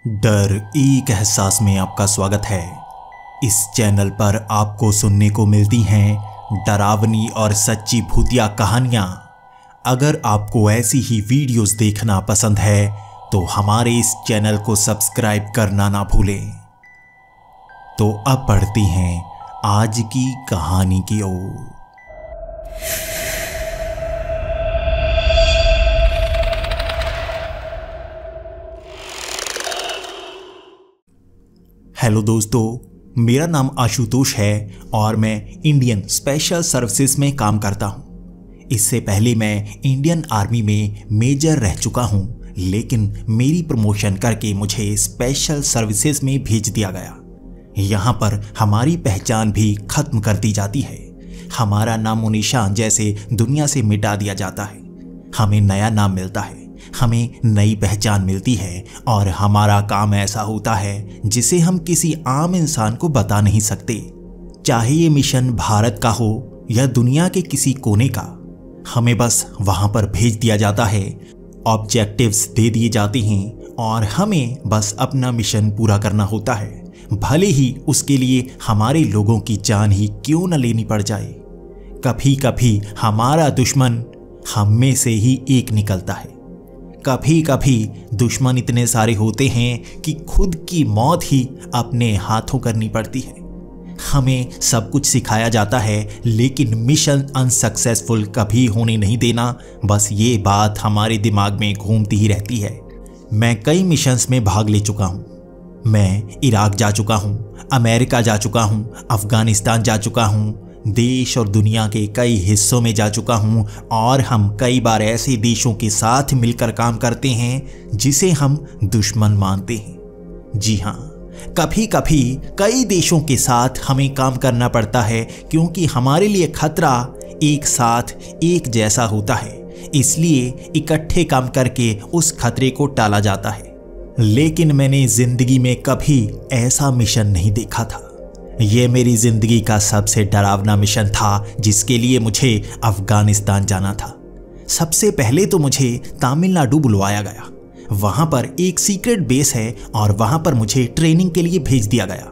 डर एक एहसास में आपका स्वागत है। इस चैनल पर आपको सुनने को मिलती हैं डरावनी और सच्ची भूतिया कहानियाँ। अगर आपको ऐसी ही वीडियोस देखना पसंद है तो हमारे इस चैनल को सब्सक्राइब करना ना भूलें। तो अब बढ़ते हैं आज की कहानी की ओर। हेलो दोस्तों, मेरा नाम आशुतोष है और मैं इंडियन स्पेशल सर्विसेज में काम करता हूँ। इससे पहले मैं इंडियन आर्मी में मेजर रह चुका हूँ, लेकिन मेरी प्रमोशन करके मुझे स्पेशल सर्विसेज में भेज दिया गया। यहाँ पर हमारी पहचान भी खत्म कर दी जाती है। हमारा नामो निशान जैसे दुनिया से मिटा दिया जाता है। हमें नया नाम मिलता है, हमें नई पहचान मिलती है और हमारा काम ऐसा होता है जिसे हम किसी आम इंसान को बता नहीं सकते। चाहे ये मिशन भारत का हो या दुनिया के किसी कोने का, हमें बस वहां पर भेज दिया जाता है, ऑब्जेक्टिव्स दे दिए जाते हैं और हमें बस अपना मिशन पूरा करना होता है, भले ही उसके लिए हमारे लोगों की जान ही क्यों न लेनी पड़ जाए। कभी कभी हमारा दुश्मन हम में से ही एक निकलता है। कभी कभी दुश्मन इतने सारे होते हैं कि खुद की मौत ही अपने हाथों करनी पड़ती है। हमें सब कुछ सिखाया जाता है, लेकिन मिशन अनसक्सेसफुल कभी होने नहीं देना, बस ये बात हमारे दिमाग में घूमती ही रहती है। मैं कई मिशंस में भाग ले चुका हूँ। मैं इराक जा चुका हूँ, अमेरिका जा चुका हूँ, अफगानिस्तान जा चुका हूँ, देश और दुनिया के कई हिस्सों में जा चुका हूं और हम कई बार ऐसे देशों के साथ मिलकर काम करते हैं जिसे हम दुश्मन मानते हैं। जी हाँ, कभी कभी कई देशों के साथ हमें काम करना पड़ता है क्योंकि हमारे लिए खतरा एक साथ एक जैसा होता है, इसलिए इकट्ठे काम करके उस खतरे को टाला जाता है। लेकिन मैंने जिंदगी में कभी ऐसा मिशन नहीं देखा था। यह मेरी जिंदगी का सबसे डरावना मिशन था जिसके लिए मुझे अफगानिस्तान जाना था। सबसे पहले तो मुझे तमिलनाडु बुलवाया गया। वहां पर एक सीक्रेट बेस है और वहां पर मुझे ट्रेनिंग के लिए भेज दिया गया।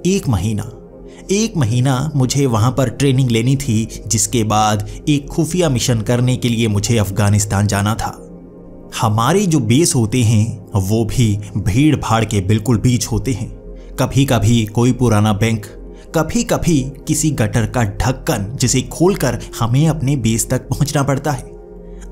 एक महीना मुझे वहां पर ट्रेनिंग लेनी थी, जिसके बाद एक खुफिया मिशन करने के लिए मुझे अफगानिस्तान जाना था। हमारे जो बेस होते हैं वो भी भीड़ भाड़ के बिल्कुल बीच होते हैं। कभी कभी कोई पुराना बैंक, कभी कभी किसी गटर का ढक्कन जिसे खोलकर हमें अपने बेस तक पहुंचना पड़ता है।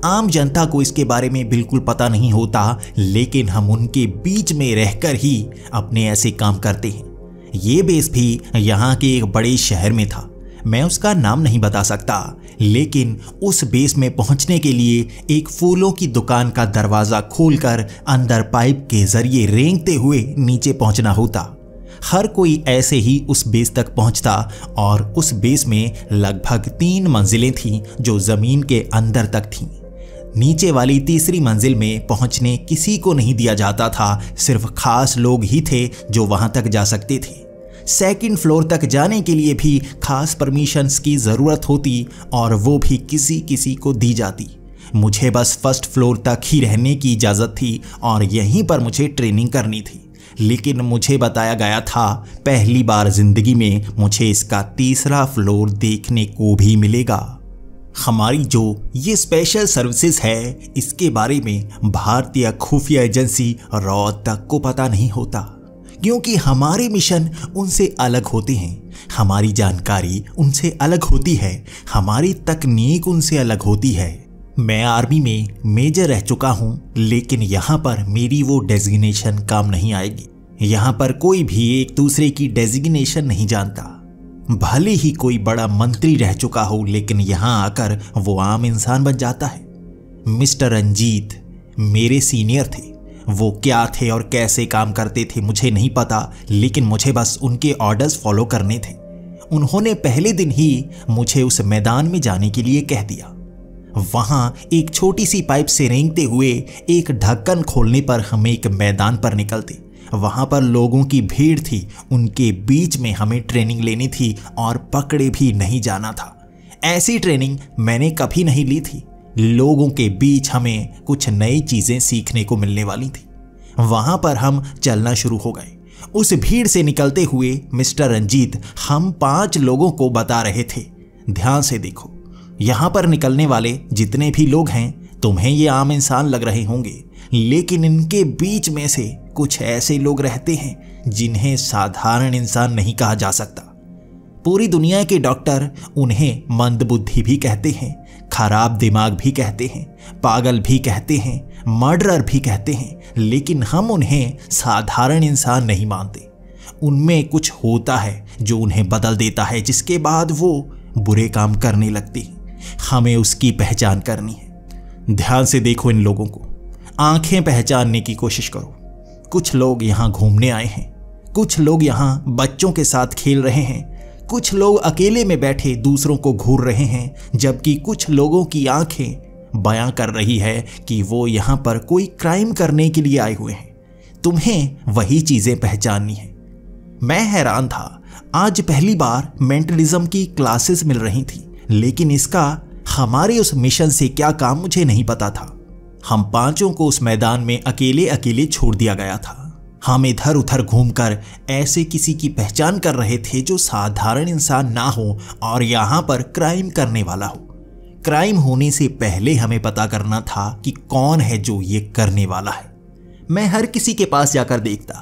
आम जनता को इसके बारे में बिल्कुल पता नहीं होता, लेकिन हम उनके बीच में रहकर ही अपने ऐसे काम करते हैं। ये बेस भी यहाँ के एक बड़े शहर में था। मैं उसका नाम नहीं बता सकता, लेकिन उस बेस में पहुंचने के लिए एक फूलों की दुकान का दरवाजा खोलकर अंदर पाइप के जरिए रेंगते हुए नीचे पहुंचना होता। हर कोई ऐसे ही उस बेस तक पहुंचता और उस बेस में लगभग 3 मंजिलें थीं जो जमीन के अंदर तक थीं। नीचे वाली तीसरी मंजिल में पहुंचने किसी को नहीं दिया जाता था, सिर्फ खास लोग ही थे जो वहां तक जा सकते थे। सेकंड फ्लोर तक जाने के लिए भी खास परमिशंस की ज़रूरत होती और वो भी किसी किसी को दी जाती। मुझे बस फर्स्ट फ्लोर तक ही रहने की इजाज़त थी और यहीं पर मुझे ट्रेनिंग करनी थी। लेकिन मुझे बताया गया था पहली बार जिंदगी में मुझे इसका तीसरा फ्लोर देखने को भी मिलेगा। हमारी जो ये स्पेशल सर्विसेज है, इसके बारे में भारतीय खुफिया एजेंसी रॉ तक को पता नहीं होता, क्योंकि हमारे मिशन उनसे अलग होते हैं। हमारी जानकारी उनसे अलग होती है, हमारी तकनीक उनसे अलग होती है। मैं आर्मी में मेजर रह चुका हूं, लेकिन यहाँ पर मेरी वो डेजिग्नेशन काम नहीं आएगी। यहाँ पर कोई भी एक दूसरे की डेजिग्नेशन नहीं जानता। भले ही कोई बड़ा मंत्री रह चुका हो, लेकिन यहाँ आकर वो आम इंसान बन जाता है। मिस्टर रंजीत मेरे सीनियर थे। वो क्या थे और कैसे काम करते थे मुझे नहीं पता, लेकिन मुझे बस उनके ऑर्डर्स फॉलो करने थे। उन्होंने पहले दिन ही मुझे उस मैदान में जाने के लिए कह दिया। वहां एक छोटी सी पाइप से रेंगते हुए एक ढक्कन खोलने पर हम एक मैदान पर निकलते। वहां पर लोगों की भीड़ थी, उनके बीच में हमें ट्रेनिंग लेनी थी और पकड़े भी नहीं जाना था। ऐसी ट्रेनिंग मैंने कभी नहीं ली थी। लोगों के बीच हमें कुछ नई चीजें सीखने को मिलने वाली थी। वहां पर हम चलना शुरू हो गए। उस भीड़ से निकलते हुए मिस्टर रंजीत हम 5 लोगों को बता रहे थे, ध्यान से देखो, यहां पर निकलने वाले जितने भी लोग हैं तुम्हें ये आम इंसान लग रहे होंगे, लेकिन इनके बीच में से कुछ ऐसे लोग रहते हैं जिन्हें साधारण इंसान नहीं कहा जा सकता। पूरी दुनिया के डॉक्टर उन्हें मंदबुद्धि भी कहते हैं, खराब दिमाग भी कहते हैं, पागल भी कहते हैं, मर्डरर भी कहते हैं, लेकिन हम उन्हें साधारण इंसान नहीं मानते। उनमें कुछ होता है जो उन्हें बदल देता है, जिसके बाद वो बुरे काम करने लगते हैं। हमें उसकी पहचान करनी है। ध्यान से देखो इन लोगों को, आंखें पहचानने की कोशिश करो। कुछ लोग यहाँ घूमने आए हैं, कुछ लोग यहाँ बच्चों के साथ खेल रहे हैं, कुछ लोग अकेले में बैठे दूसरों को घूर रहे हैं, जबकि कुछ लोगों की आंखें बयां कर रही है कि वो यहाँ पर कोई क्राइम करने के लिए आए हुए हैं। तुम्हें वही चीजें पहचाननी है। मैं हैरान था, आज पहली बार मेंटलिज्म की क्लासेस मिल रही थी, लेकिन इसका हमारे उस मिशन से क्या काम मुझे नहीं पता था। हम 5 को उस मैदान में अकेले अकेले छोड़ दिया गया था। हम इधर उधर घूमकर ऐसे किसी की पहचान कर रहे थे जो साधारण इंसान ना हो और यहाँ पर क्राइम करने वाला हो। क्राइम होने से पहले हमें पता करना था कि कौन है जो ये करने वाला है। मैं हर किसी के पास जाकर देखता,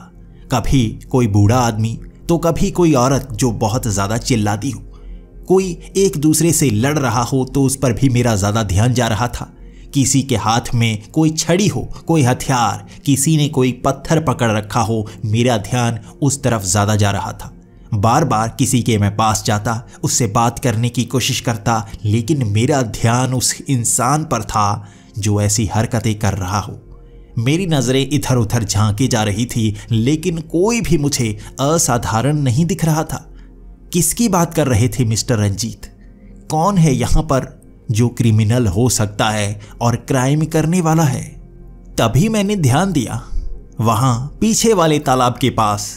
कभी कोई बूढ़ा आदमी तो कभी कोई औरत जो बहुत ज्यादा चिल्लाती हो, कोई एक दूसरे से लड़ रहा हो तो उस पर भी मेरा ज्यादा ध्यान जा रहा था। किसी के हाथ में कोई छड़ी हो, कोई हथियार, किसी ने कोई पत्थर पकड़ रखा हो, मेरा ध्यान उस तरफ ज्यादा जा रहा था। बार बार किसी के मैं पास जाता, उससे बात करने की कोशिश करता, लेकिन मेरा ध्यान उस इंसान पर था जो ऐसी हरकतें कर रहा हो। मेरी नजरें इधर उधर झांकी जा रही थी, लेकिन कोई भी मुझे असाधारण नहीं दिख रहा था। किसकी बात कर रहे थे मिस्टर रंजीत? कौन है यहां पर जो क्रिमिनल हो सकता है और क्राइम करने वाला है? तभी मैंने ध्यान दिया, वहां पीछे वाले तालाब के पास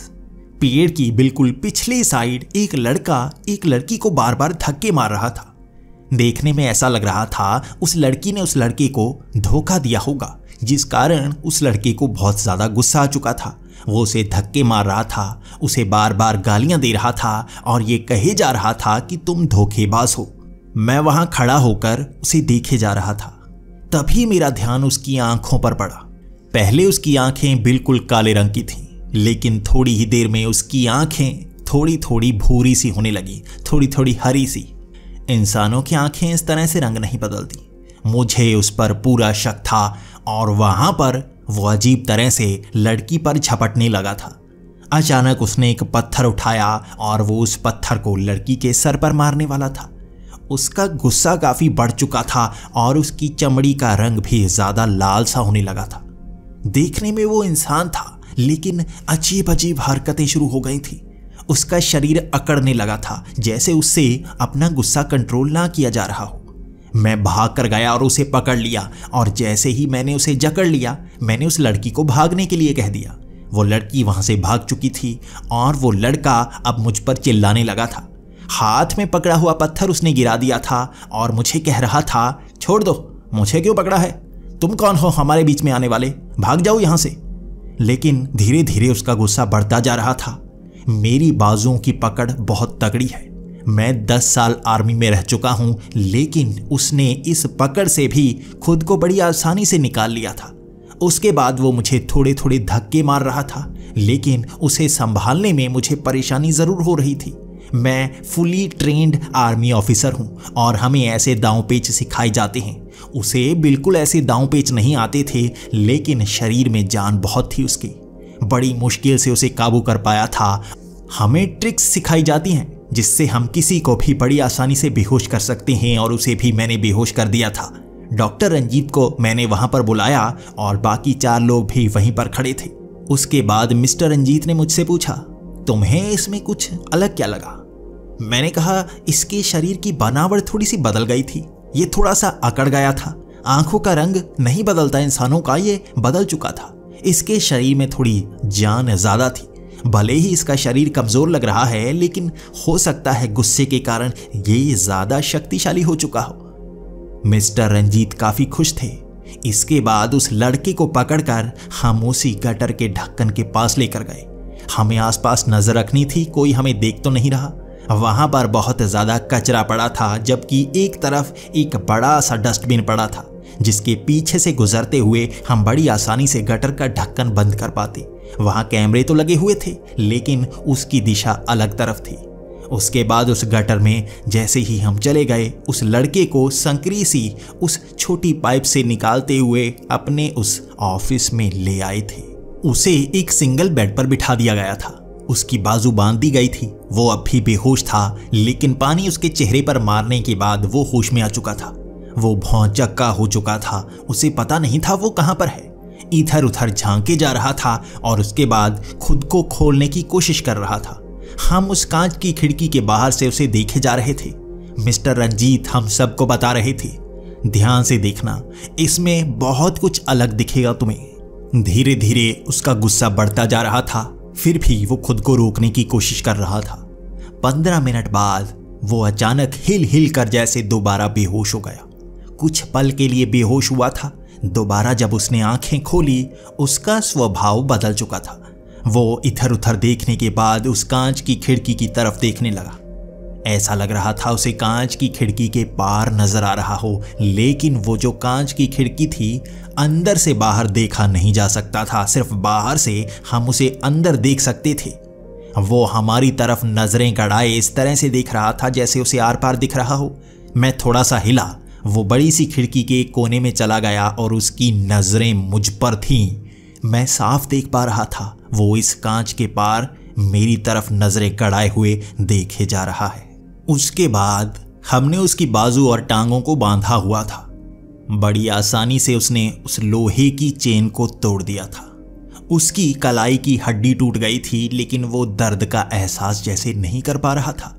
पेड़ की बिल्कुल पिछली साइड एक लड़का एक लड़की को बार बार धक्के मार रहा था। देखने में ऐसा लग रहा था उस लड़की ने उस लड़के को धोखा दिया होगा, जिस कारण उस लड़के को बहुत ज्यादा गुस्सा आ चुका था। वो उसे धक्के मार रहा था, उसे बार बार गालियां दे रहा था और ये कहे जा रहा था कि तुम धोखेबाज हो। मैं वहां खड़ा होकर उसे देखे जा रहा था। तभी मेरा ध्यान उसकी आंखों पर पड़ा। पहले उसकी आंखें बिल्कुल काले रंग की थीं, लेकिन थोड़ी ही देर में उसकी आंखें थोड़ी थोड़ी भूरी सी होने लगी, थोड़ी थोड़ी हरी सी। इंसानों की आंखें इस तरह से रंग नहीं बदलती। मुझे उस पर पूरा शक था और वहां पर वो अजीब तरह से लड़की पर झपटने लगा था। अचानक उसने एक पत्थर उठाया और वो उस पत्थर को लड़की के सर पर मारने वाला था। उसका गुस्सा काफी बढ़ चुका था और उसकी चमड़ी का रंग भी ज्यादा लाल सा होने लगा था। देखने में वो इंसान था, लेकिन अजीब अजीब हरकतें शुरू हो गई थी। उसका शरीर अकड़ने लगा था, जैसे उससे अपना गुस्सा कंट्रोल ना किया जा रहा हो। मैं भाग कर गया और उसे पकड़ लिया, और जैसे ही मैंने उसे जकड़ लिया, मैंने उस लड़की को भागने के लिए कह दिया। वो लड़की वहां से भाग चुकी थी और वो लड़का अब मुझ पर चिल्लाने लगा था। हाथ में पकड़ा हुआ पत्थर उसने गिरा दिया था और मुझे कह रहा था, छोड़ दो, मुझे क्यों पकड़ा है? तुम कौन हो हमारे बीच में आने वाले? भाग जाओ यहां से। लेकिन धीरे धीरे उसका गुस्सा बढ़ता जा रहा था। मेरी बाजुओं की पकड़ बहुत तगड़ी है। मैं 10 साल आर्मी में रह चुका हूं, लेकिन उसने इस पकड़ से भी खुद को बड़ी आसानी से निकाल लिया था। उसके बाद वो मुझे थोड़े थोड़े धक्के मार रहा था, लेकिन उसे संभालने में मुझे परेशानी जरूर हो रही थी। मैं फुली ट्रेंड आर्मी ऑफिसर हूं और हमें ऐसे दांव पेच सिखाए जाते हैं। उसे बिल्कुल ऐसे दांव पेच नहीं आते थे, लेकिन शरीर में जान बहुत थी उसकी। बड़ी मुश्किल से उसे काबू कर पाया था। हमें ट्रिक्स सिखाई जाती हैं जिससे हम किसी को भी बड़ी आसानी से बेहोश कर सकते हैं, और उसे भी मैंने बेहोश कर दिया था। डॉक्टर रंजीत को मैंने वहां पर बुलाया और बाकी 4 लोग भी वहीं पर खड़े थे। उसके बाद मिस्टर रंजीत ने मुझसे पूछा, तुम्हें इसमें कुछ अलग क्या लगा? मैंने कहा, इसके शरीर की बनावट थोड़ी सी बदल गई थी। ये थोड़ा सा अकड़ गया था। आंखों का रंग नहीं बदलता इंसानों का, ये बदल चुका था। इसके शरीर में थोड़ी जान ज्यादा थी। भले ही इसका शरीर कमजोर लग रहा है, लेकिन हो सकता है गुस्से के कारण ये ज्यादा शक्तिशाली हो चुका हो। मिस्टर रंजीत काफी खुश थे। इसके बाद उस लड़के को पकड़कर हम उसी गटर के ढक्कन के पास लेकर गए। हमें आसपास नजर रखनी थी, कोई हमें देख तो नहीं रहा। वहां पर बहुत ज्यादा कचरा पड़ा था, जबकि एक तरफ एक बड़ा सा डस्टबिन पड़ा था जिसके पीछे से गुजरते हुए हम बड़ी आसानी से गटर का ढक्कन बंद कर पाते। वहां कैमरे तो लगे हुए थे, लेकिन उसकी दिशा अलग तरफ थी। उसके बाद उस गटर में जैसे ही हम चले गए, उस लड़के को संकरी सी उस छोटी पाइप से निकालते हुए अपने उस ऑफिस में ले आए थे। उसे एक सिंगल बेड पर बिठा दिया गया था, उसकी बाजू बांध दी गई थी। वो अब भी बेहोश था, लेकिन पानी उसके चेहरे पर मारने के बाद वो होश में आ चुका था। वो भौंचक्का हो चुका था, उसे पता नहीं था वो कहां पर है। इधर उधर झांके जा रहा था और उसके बाद खुद को खोलने की कोशिश कर रहा था। हम उस कांच की खिड़की के बाहर से उसे देखे जा रहे थे। मिस्टर रंजीत हम सबको बता रहे थे, ध्यान से देखना, इसमें बहुत कुछ अलग दिखेगा तुम्हें। धीरे धीरे उसका गुस्सा बढ़ता जा रहा था, फिर भी वो खुद को रोकने की कोशिश कर रहा था। 15 मिनट बाद वो अचानक हिल हिल कर जैसे दोबारा बेहोश हो गया। कुछ पल के लिए बेहोश हुआ था, दोबारा जब उसने आंखें खोली, उसका स्वभाव बदल चुका था। वो इधर उधर देखने के बाद उस कांच की खिड़की की तरफ देखने लगा। ऐसा लग रहा था उसे कांच की खिड़की के पार नजर आ रहा हो, लेकिन वो जो कांच की खिड़की थी, अंदर से बाहर देखा नहीं जा सकता था। सिर्फ बाहर से हम उसे अंदर देख सकते थे। वो हमारी तरफ नजरें गड़ाए इस तरह से देख रहा था जैसे उसे आर पार दिख रहा हो। मैं थोड़ा सा हिला, वो बड़ी सी खिड़की के कोने में चला गया और उसकी नजरें मुझ पर थीं। मैं साफ देख पा रहा था वो इस कांच के पार मेरी तरफ नजरें गड़ाए हुए देखे जा रहा है। उसके बाद हमने उसकी बाजू और टांगों को बांधा हुआ था। बड़ी आसानी से उसने उस लोहे की चेन को तोड़ दिया था। उसकी कलाई की हड्डी टूट गई थी, लेकिन वो दर्द का एहसास जैसे नहीं कर पा रहा था।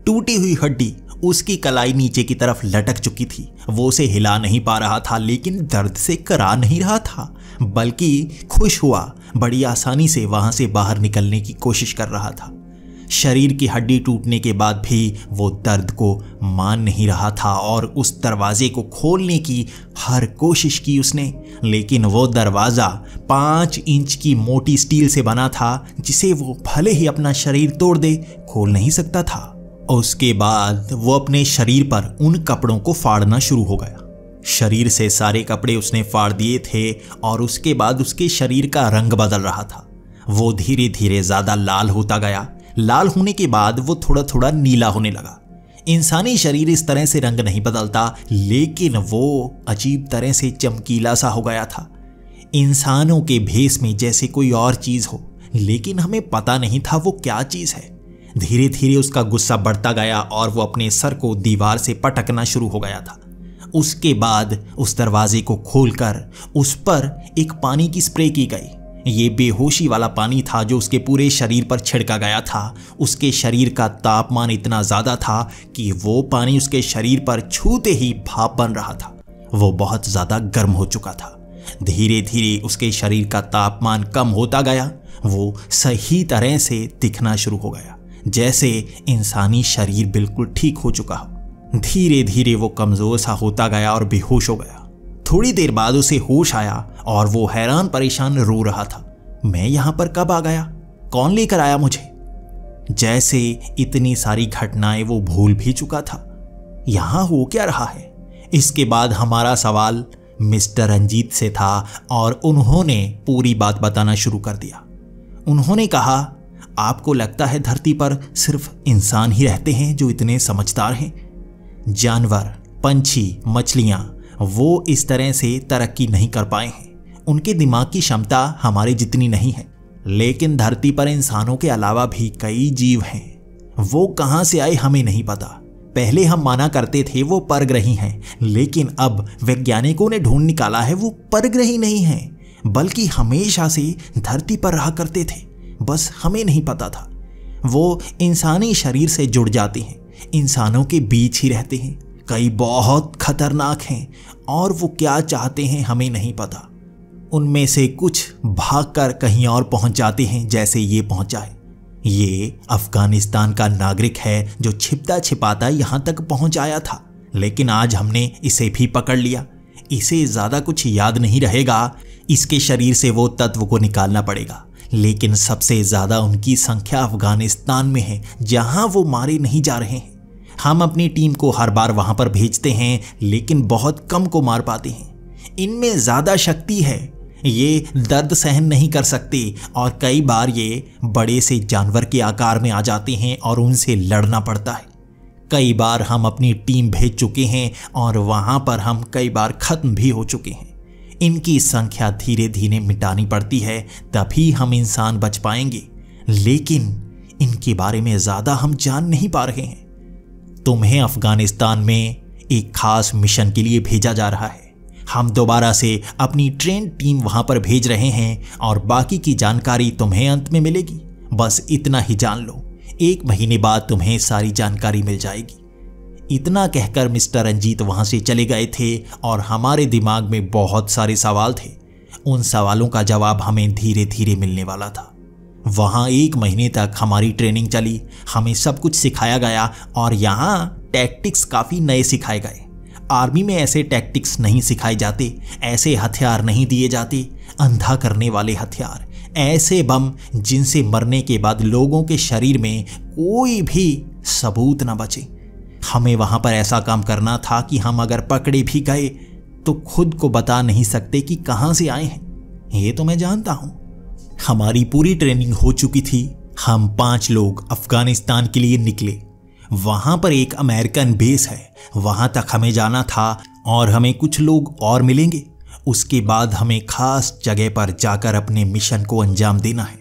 टूटी हुई हड्डी, उसकी कलाई नीचे की तरफ लटक चुकी थी। वो उसे हिला नहीं पा रहा था, लेकिन दर्द से करा नहीं रहा था, बल्कि खुश हुआ बड़ी आसानी से वहां से बाहर निकलने की कोशिश कर रहा था। शरीर की हड्डी टूटने के बाद भी वो दर्द को मान नहीं रहा था और उस दरवाजे को खोलने की हर कोशिश की उसने, लेकिन वो दरवाज़ा 5 इंच की मोटी स्टील से बना था, जिसे वो भले ही अपना शरीर तोड़ दे खोल नहीं सकता था। उसके बाद वो अपने शरीर पर उन कपड़ों को फाड़ना शुरू हो गया। शरीर से सारे कपड़े उसने फाड़ दिए थे और उसके बाद उसके शरीर का रंग बदल रहा था। वो धीरे धीरे ज़्यादा लाल होता गया। लाल होने के बाद वो थोड़ा थोड़ा नीला होने लगा। इंसानी शरीर इस तरह से रंग नहीं बदलता, लेकिन वो अजीब तरह से चमकीला सा हो गया था, इंसानों के भेस में जैसे कोई और चीज़ हो, लेकिन हमें पता नहीं था वो क्या चीज़ है। धीरे धीरे उसका गुस्सा बढ़ता गया और वो अपने सर को दीवार से पटकना शुरू हो गया था। उसके बाद उस दरवाजे को खोलकर उस पर एक पानी की स्प्रे की गई। ये बेहोशी वाला पानी था जो उसके पूरे शरीर पर छिड़का गया था। उसके शरीर का तापमान इतना ज़्यादा था कि वो पानी उसके शरीर पर छूते ही भाप बन रहा था। वो बहुत ज़्यादा गर्म हो चुका था। धीरे धीरे उसके शरीर का तापमान कम होता गया। वो सही तरह से दिखना शुरू हो गया, जैसे इंसानी शरीर बिल्कुल ठीक हो चुका हो। धीरे धीरे वो कमज़ोर सा होता गया और बेहोश हो गया। थोड़ी देर बाद उसे होश आया और वो हैरान परेशान रो रहा था। मैं यहाँ पर कब आ गया? कौन लेकर आया मुझे? जैसे इतनी सारी घटनाएं वो भूल भी चुका था। यहाँ हो क्या रहा है? इसके बाद हमारा सवाल मिस्टर रंजीत से था और उन्होंने पूरी बात बताना शुरू कर दिया। उन्होंने कहा, आपको लगता है धरती पर सिर्फ इंसान ही रहते हैं जो इतने समझदार हैं? जानवर, पंछी, मछलियाँ वो इस तरह से तरक्की नहीं कर पाए हैं। उनके दिमाग की क्षमता हमारे जितनी नहीं है, लेकिन धरती पर इंसानों के अलावा भी कई जीव हैं। वो कहाँ से आए हमें नहीं पता। पहले हम माना करते थे वो परग्रही हैं, लेकिन अब वैज्ञानिकों ने ढूंढ निकाला है वो परग्रही नहीं हैं, बल्कि हमेशा से धरती पर रहा करते थे, बस हमें नहीं पता था। वो इंसानी शरीर से जुड़ जाते हैं, इंसानों के बीच ही रहते हैं। कई बहुत खतरनाक हैं और वो क्या चाहते हैं हमें नहीं पता। उनमें से कुछ भागकर कहीं और पहुंच जाते हैं, जैसे ये पहुंचा है। ये अफगानिस्तान का नागरिक है जो छिपता छिपाता यहां तक पहुंच आया था, लेकिन आज हमने इसे भी पकड़ लिया। इसे ज्यादा कुछ याद नहीं रहेगा, इसके शरीर से वो तत्व को निकालना पड़ेगा। लेकिन सबसे ज्यादा उनकी संख्या अफगानिस्तान में है, जहां वो मारे नहीं जा रहे हैं। हम अपनी टीम को हर बार वहां पर भेजते हैं, लेकिन बहुत कम को मार पाते हैं। इनमें ज्यादा शक्ति है, ये दर्द सहन नहीं कर सकते और कई बार ये बड़े से जानवर के आकार में आ जाते हैं और उनसे लड़ना पड़ता है। कई बार हम अपनी टीम भेज चुके हैं और वहां पर हम कई बार खत्म भी हो चुके हैं। इनकी संख्या धीरे धीरे मिटानी पड़ती है, तभी हम इंसान बच पाएंगे। लेकिन इनके बारे में ज्यादा हम जान नहीं पा रहे हैं। तुम्हें अफगानिस्तान में एक खास मिशन के लिए भेजा जा रहा है। हम दोबारा से अपनी ट्रेन टीम वहां पर भेज रहे हैं और बाकी की जानकारी तुम्हें अंत में मिलेगी। बस इतना ही जान लो, 1 महीने बाद तुम्हें सारी जानकारी मिल जाएगी। इतना कहकर मिस्टर रंजीत वहां से चले गए थे और हमारे दिमाग में बहुत सारे सवाल थे। उन सवालों का जवाब हमें धीरे धीरे मिलने वाला था। वहां 1 महीने तक हमारी ट्रेनिंग चली, हमें सब कुछ सिखाया गया और यहाँ टैक्टिक्स काफी नए सिखाए गए। आर्मी में ऐसे टैक्टिक्स नहीं सिखाए जाते, ऐसे हथियार नहीं दिए जाते, अंधा करने वाले हथियार, ऐसे बम जिनसे मरने के बाद लोगों के शरीर में कोई भी सबूत ना बचे। हमें वहां पर ऐसा काम करना था कि हम अगर पकड़े भी गए तो खुद को बता नहीं सकते कि कहां से आए हैं। ये तो मैं जानता हूं। हमारी पूरी ट्रेनिंग हो चुकी थी। हम 5 लोग अफगानिस्तान के लिए निकले। वहां पर एक अमेरिकन बेस है, वहां तक हमें जाना था और हमें कुछ लोग और मिलेंगे। उसके बाद हमें खास जगह पर जाकर अपने मिशन को अंजाम देना है।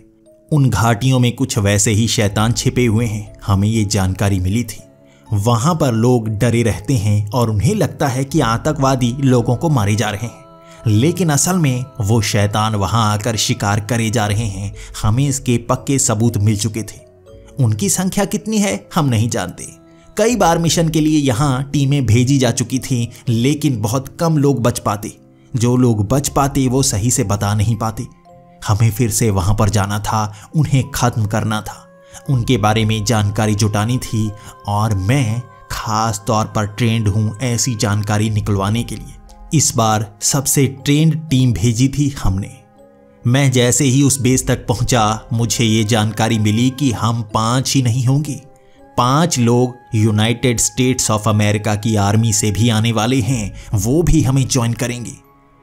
उन घाटियों में कुछ वैसे ही शैतान छिपे हुए हैं, हमें ये जानकारी मिली थी। वहां पर लोग डरे रहते हैं और उन्हें लगता है कि आतंकवादी लोगों को मारे जा रहे हैं, लेकिन असल में वो शैतान वहां आकर शिकार करे जा रहे हैं। हमें इसके पक्के सबूत मिल चुके थे। उनकी संख्या कितनी है हम नहीं जानते। कई बार मिशन के लिए यहाँ टीमें भेजी जा चुकी थीं, लेकिन बहुत कम लोग बच पाते। जो लोग बच पाते वो सही से बता नहीं पाते। हमें फिर से वहां पर जाना था, उन्हें खत्म करना था, उनके बारे में जानकारी जुटानी थी और मैं खास तौर पर ट्रेंड हूं ऐसी जानकारी निकलवाने के लिए। इस बार सबसे ट्रेंड टीम भेजी थी हमने। मैं जैसे ही उस बेस तक पहुंचा, मुझे ये जानकारी मिली कि हम 5 ही नहीं होंगे, 5 लोग यूनाइटेड स्टेट्स ऑफ अमेरिका की आर्मी से भी आने वाले हैं, वो भी हमें ज्वाइन करेंगे।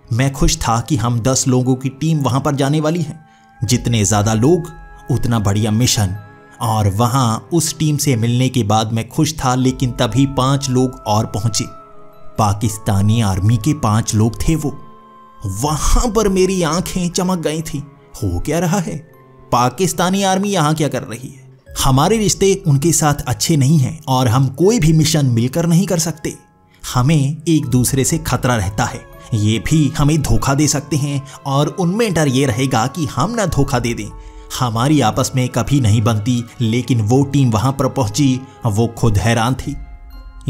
मैं खुश था कि हम 10 लोगों की टीम वहां पर जाने वाली है। जितने ज्यादा लोग उतना बढ़िया मिशन। और वहां उस टीम से मिलने के बाद मैं खुश था, लेकिन तभी 5 लोग और पहुंचे। पाकिस्तानी आर्मी के 5 लोग थे वो। वहां पर मेरी आंखें चमक गई थी। हो क्या रहा है? पाकिस्तानी आर्मी यहां क्या कर रही है? हमारे रिश्ते उनके साथ अच्छे नहीं हैं और हम कोई भी मिशन मिलकर नहीं कर सकते। हमें एक दूसरे से खतरा रहता है, ये भी हमें धोखा दे सकते हैं और उनमें डर ये रहेगा कि हम ना धोखा दे दें। हमारी आपस में कभी नहीं बनती, लेकिन वो टीम वहां पर पहुंची, वो खुद हैरान थी।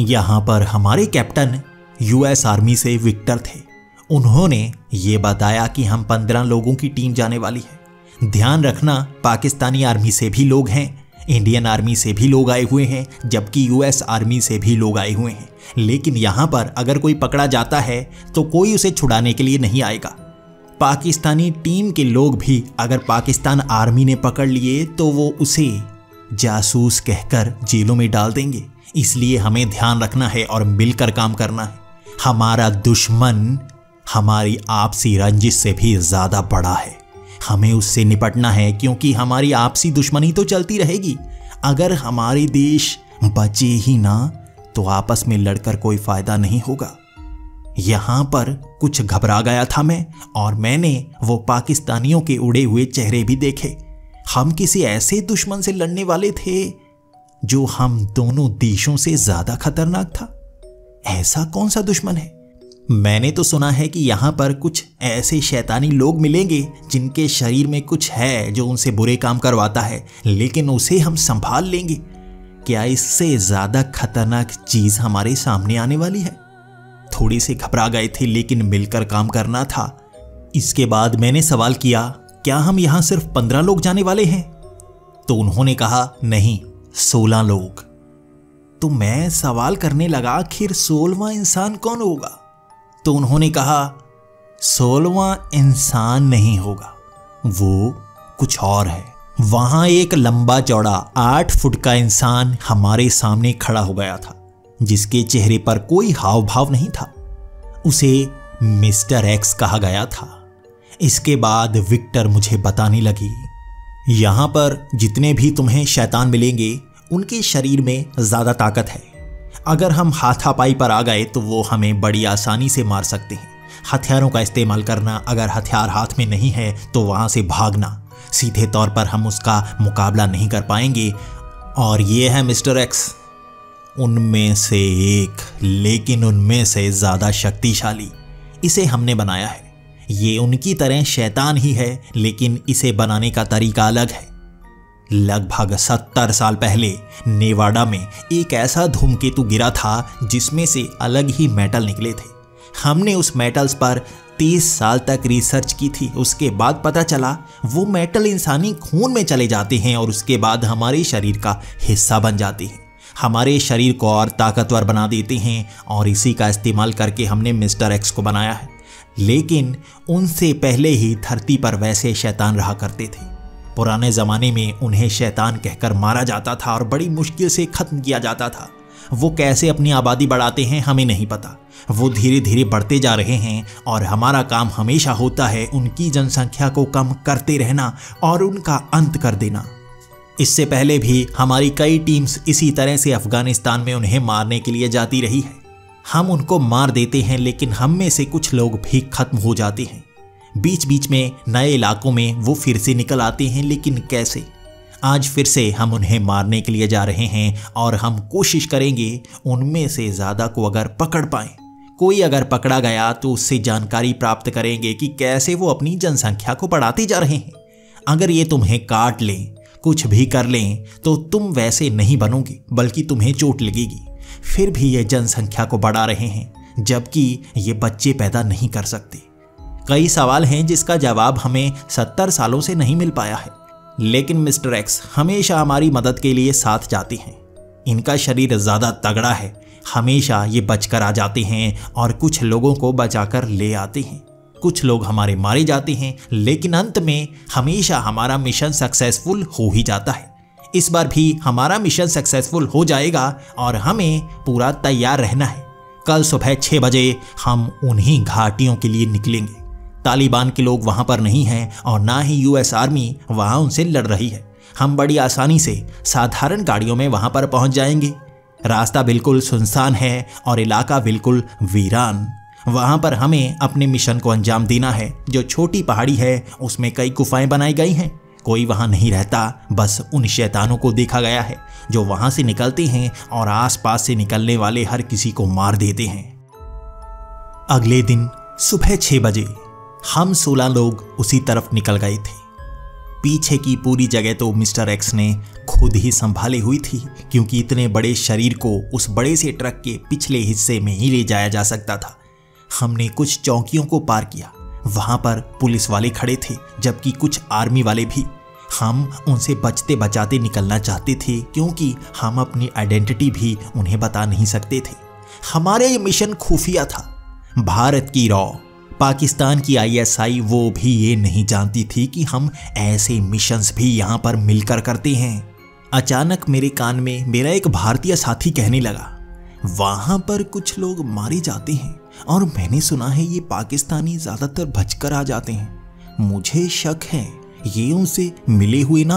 यहां पर हमारे कैप्टन यूएस आर्मी से विक्टर थे। उन्होंने ये बताया कि हम 15 लोगों की टीम जाने वाली है। ध्यान रखना, पाकिस्तानी आर्मी से भी लोग हैं, इंडियन आर्मी से भी लोग आए हुए हैं, जबकि यूएस आर्मी से भी लोग आए हुए हैं। लेकिन यहाँ पर अगर कोई पकड़ा जाता है तो कोई उसे छुड़ाने के लिए नहीं आएगा। पाकिस्तानी टीम के लोग भी अगर पाकिस्तान आर्मी ने पकड़ लिए तो वो उसे जासूस कहकर जेलों में डाल देंगे। इसलिए हमें ध्यान रखना है और मिलकर काम करना है। हमारा दुश्मन हमारी आपसी रंजिश से भी ज्यादा बड़ा है। हमें उससे निपटना है, क्योंकि हमारी आपसी दुश्मनी तो चलती रहेगी। अगर हमारे देश बचे ही ना तो आपस में लड़कर कोई फायदा नहीं होगा। यहां पर कुछ घबरा गया था मैं, और मैंने वो पाकिस्तानियों के उड़े हुए चेहरे भी देखे। हम किसी ऐसे दुश्मन से लड़ने वाले थे जो हम दोनों देशों से ज्यादा खतरनाक था। ऐसा कौन सा दुश्मन है? मैंने तो सुना है कि यहाँ पर कुछ ऐसे शैतानी लोग मिलेंगे जिनके शरीर में कुछ है जो उनसे बुरे काम करवाता है, लेकिन उसे हम संभाल लेंगे। क्या इससे ज्यादा खतरनाक चीज हमारे सामने आने वाली है? थोड़ी से घबरा गए थे, लेकिन मिलकर काम करना था। इसके बाद मैंने सवाल किया, क्या हम यहाँ सिर्फ 15 लोग जाने वाले हैं? तो उन्होंने कहा नहीं, 16 लोग। तो मैं सवाल करने लगा, आखिर 16वां इंसान कौन होगा? तो उन्होंने कहा 16वां इंसान नहीं होगा, वो कुछ और है। वहां एक लंबा चौड़ा 8 फुट का इंसान हमारे सामने खड़ा हो गया था, जिसके चेहरे पर कोई हाव भाव नहीं था। उसे मिस्टर एक्स कहा गया था। इसके बाद विक्टर मुझे बताने लगी, यहां पर जितने भी तुम्हें शैतान मिलेंगे उनके शरीर में ज्यादा ताकत है। अगर हम हाथापाई पर आ गए तो वो हमें बड़ी आसानी से मार सकते हैं। हथियारों का इस्तेमाल करना, अगर हथियार हाथ में नहीं है तो वहां से भागना, सीधे तौर पर हम उसका मुकाबला नहीं कर पाएंगे। और ये है मिस्टर एक्स, उनमें से एक, लेकिन उनमें से ज्यादा शक्तिशाली। इसे हमने बनाया है। ये उनकी तरह शैतान ही है, लेकिन इसे बनाने का तरीका अलग है। लगभग 70 साल पहले नेवाडा में एक ऐसा धूमकेतु गिरा था जिसमें से अलग ही मेटल निकले थे। हमने उस मेटल्स पर 30 साल तक रिसर्च की थी। उसके बाद पता चला वो मेटल इंसानी खून में चले जाते हैं और उसके बाद हमारे शरीर का हिस्सा बन जाते हैं, हमारे शरीर को और ताकतवर बना देते हैं। और इसी का इस्तेमाल करके हमने मिस्टर एक्स को बनाया है। लेकिन उनसे पहले ही धरती पर वैसे शैतान रहा करते थे। पुराने ज़माने में उन्हें शैतान कहकर मारा जाता था और बड़ी मुश्किल से ख़त्म किया जाता था। वो कैसे अपनी आबादी बढ़ाते हैं हमें नहीं पता। वो धीरे धीरे बढ़ते जा रहे हैं और हमारा काम हमेशा होता है उनकी जनसंख्या को कम करते रहना और उनका अंत कर देना। इससे पहले भी हमारी कई टीम्स इसी तरह से अफगानिस्तान में उन्हें मारने के लिए जाती रही है। हम उनको मार देते हैं, लेकिन हम में से कुछ लोग भी खत्म हो जाते हैं। बीच बीच में नए इलाकों में वो फिर से निकल आते हैं, लेकिन कैसे? आज फिर से हम उन्हें मारने के लिए जा रहे हैं और हम कोशिश करेंगे उनमें से ज़्यादा को अगर पकड़ पाएं। कोई अगर पकड़ा गया तो उससे जानकारी प्राप्त करेंगे कि कैसे वो अपनी जनसंख्या को बढ़ाते जा रहे हैं। अगर ये तुम्हें काट लें, कुछ भी कर लें, तो तुम वैसे नहीं बनोगे, बल्कि तुम्हें चोट लगेगी। फिर भी ये जनसंख्या को बढ़ा रहे हैं, जबकि ये बच्चे पैदा नहीं कर सकते। कई सवाल हैं जिसका जवाब हमें 70 सालों से नहीं मिल पाया है, लेकिन मिस्टर एक्स हमेशा हमारी मदद के लिए साथ जाते हैं। इनका शरीर ज़्यादा तगड़ा है, हमेशा ये बचकर आ जाते हैं और कुछ लोगों को बचाकर ले आते हैं। कुछ लोग हमारे मारे जाते हैं, लेकिन अंत में हमेशा हमारा मिशन सक्सेसफुल हो ही जाता है। इस बार भी हमारा मिशन सक्सेसफुल हो जाएगा और हमें पूरा तैयार रहना है। कल सुबह 6 बजे हम उन्हीं घाटियों के लिए निकलेंगे। तालिबान के लोग वहां पर नहीं हैं और ना ही यूएस आर्मी वहां उनसे लड़ रही है। हम बड़ी आसानी से साधारण गाड़ियों में वहां पर पहुंच जाएंगे। रास्ता बिल्कुल सुनसान है और इलाका बिल्कुल वीरान। वहां पर हमें अपने मिशन को अंजाम देना है। जो छोटी पहाड़ी है उसमें कई गुफाएं बनाई गई हैं। कोई वहां नहीं रहता, बस उन शैतानों को देखा गया है जो वहां से निकलते हैं और आसपास से निकलने वाले हर किसी को मार देते हैं। अगले दिन सुबह 6 बजे हम 16 लोग उसी तरफ निकल गए थे। पीछे की पूरी जगह तो मिस्टर एक्स ने खुद ही संभाली हुई थी, क्योंकि इतने बड़े शरीर को उस बड़े से ट्रक के पिछले हिस्से में ही ले जाया जा सकता था। हमने कुछ चौकियों को पार किया। वहां पर पुलिस वाले खड़े थे, जबकि कुछ आर्मी वाले भी। हम उनसे बचते बचाते निकलना चाहते थे, क्योंकि हम अपनी आइडेंटिटी भी उन्हें बता नहीं सकते थे। हमारा ये मिशन खुफिया था। भारत की रॉ, पाकिस्तान की ISI वो भी ये नहीं जानती थी कि हम ऐसे मिशंस भी यहाँ पर मिलकर करते हैं। अचानक मेरे कान में मेरा एक भारतीय साथी कहने लगा, वहां पर कुछ लोग मारे जाते हैं और मैंने सुना है ये पाकिस्तानी ज्यादातर बचकर आ जाते हैं। मुझे शक है ये उनसे मिले हुए ना